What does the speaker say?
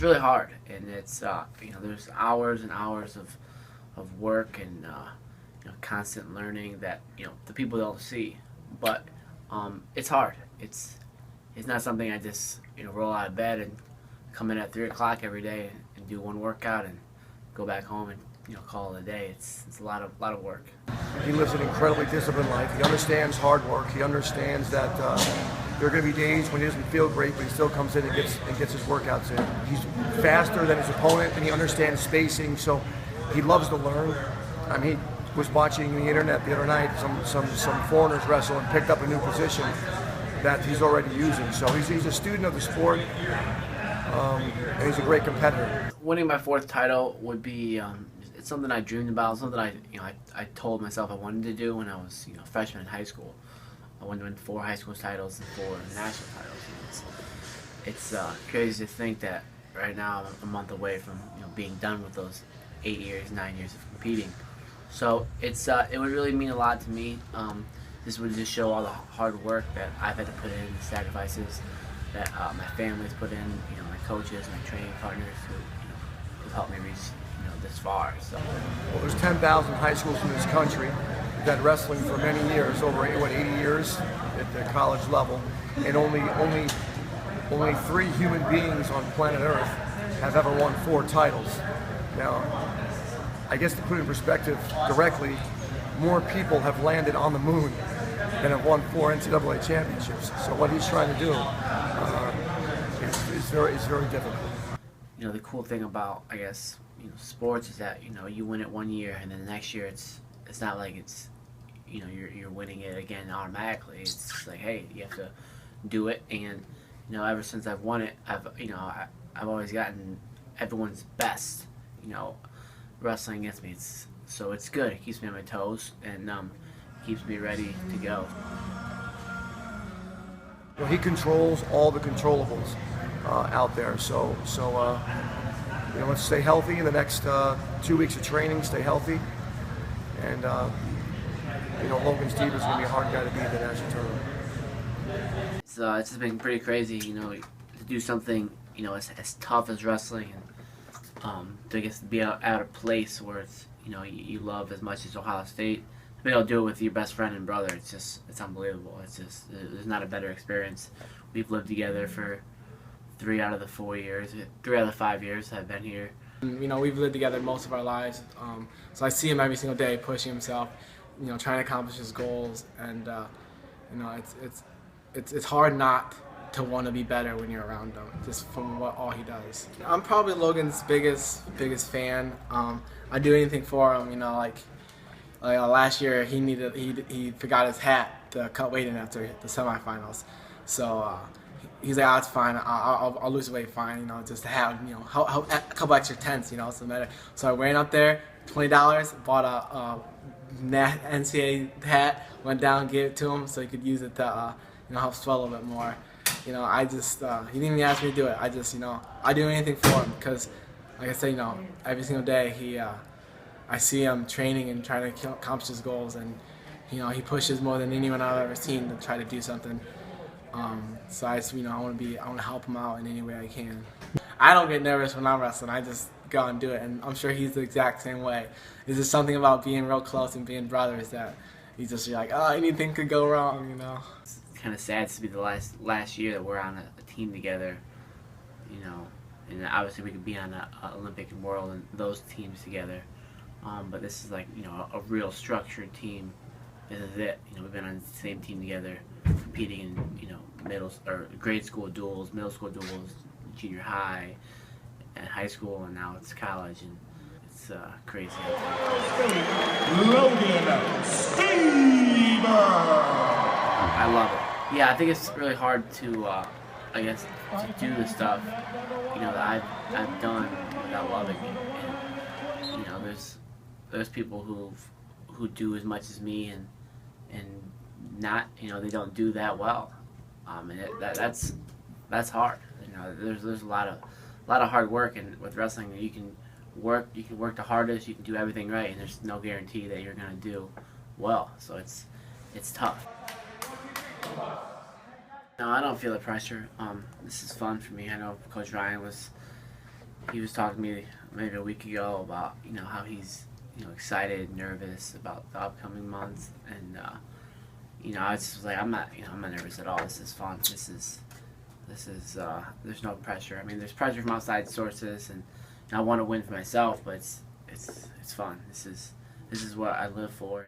it's really hard, and it's there's hours and hours of work and constant learning that the people don't see, but it's hard. It's not something I just roll out of bed and come in at 3 o'clock every day and do one workout and go back home and call it a day. It's a lot of work. He lives an incredibly disciplined life. He understands hard work. He understands that there are going to be days when he doesn't feel great, but he still comes in and gets his workouts in. He's faster than his opponent, and he understands spacing. So he loves to learn. I mean, he was watching the internet the other night. Some foreigners wrestle and picked up a new position that he's already using. So he's a student of the sport, and he's a great competitor. Winning my 4th title would be it's something I dreamed about, something I told myself I wanted to do when I was a freshman in high school. I wanted to win 4 high school titles and 4 national titles. And it's crazy to think that right now I'm a month away from being done with those 8 years, 9 years of competing. So it would really mean a lot to me. This would just show all the hard work that I've had to put in, the sacrifices that my family's put in, my coaches, my training partners who've helped me reach this far. So well, there's 10,000 high schools in this country. We've had wrestling for many years, over 80 years at the college level, and only 3 human beings on planet Earth have ever won 4 titles. Now, I guess to put it in perspective directly, more people have landed on the moon than have won 4 NCAA championships. So what he's trying to do is very difficult. The cool thing about, I guess, sports is that you win it one year and then the next year it's not like it's you're winning it again automatically. It's like, hey, you have to do it, and ever since I've won it, I've always gotten everyone's best wrestling against me. So it's good. It keeps me on my toes and keeps me ready to go. Well, he controls all the controllables out there. So let's stay healthy in the next 2 weeks of training. Stay healthy, and Logan Stieber is going to be a hard guy to beat in the national tournament. It's just been pretty crazy, to do something as tough as wrestling, and to get to be out a place where it's you love as much as Ohio State. To be able to do it with your best friend and brother, it's unbelievable. There's not a better experience. We've lived together for 3 out of the 5 years I've been here. We've lived together most of our lives, so I see him every single day pushing himself, trying to accomplish his goals, and it's hard not to want to be better when you're around him, just from all he does. I'm probably Logan's biggest fan. I do anything for him. Like last year he forgot his hat to cut weight in after the semifinals, so he's like, oh, it's fine. I'll lose weight fine. Just to have help a couple extra tenths. Doesn't matter. So I ran up there, $20, bought a NCAA hat, went down, gave it to him so he could use it to help swell a little bit more. I just he didn't even ask me to do it. I just I do anything for him because, like I said, every single day I see him training and trying to accomplish his goals, and he pushes more than anyone I've ever seen to try to do something. So I want to help him out in any way I can. I don't get nervous when I'm wrestling. I just go and do it, and I'm sure he's the exact same way. It's just something about being real close and being brothers that you're like, oh, anything could go wrong, It's kind of sad to be the last year that we're on a team together, and obviously we could be on a Olympic and World and those teams together, but this is like a real structured team. This is it. We've been on the same team together, competing in grade school duels, middle school duels, junior high, and high school, and now it's college, and it's crazy. Logan Stieber. I love it. Yeah, I think it's really hard to, to do the stuff that I've done without loving it. And there's people who do as much as me and not they don't do that well. And that's hard. There's a lot of hard work, and with wrestling you can work the hardest, you can do everything right, and there's no guarantee that you're gonna do well. So it's tough. No, I don't feel the pressure. This is fun for me. I know Coach Ryan was he was talking to me maybe a week ago about how he's excited, nervous about the upcoming months, and I was just like, I'm not nervous at all. This is fun. This is there's no pressure. I mean, there's pressure from outside sources, and I want to win for myself, but it's fun. This is what I live for.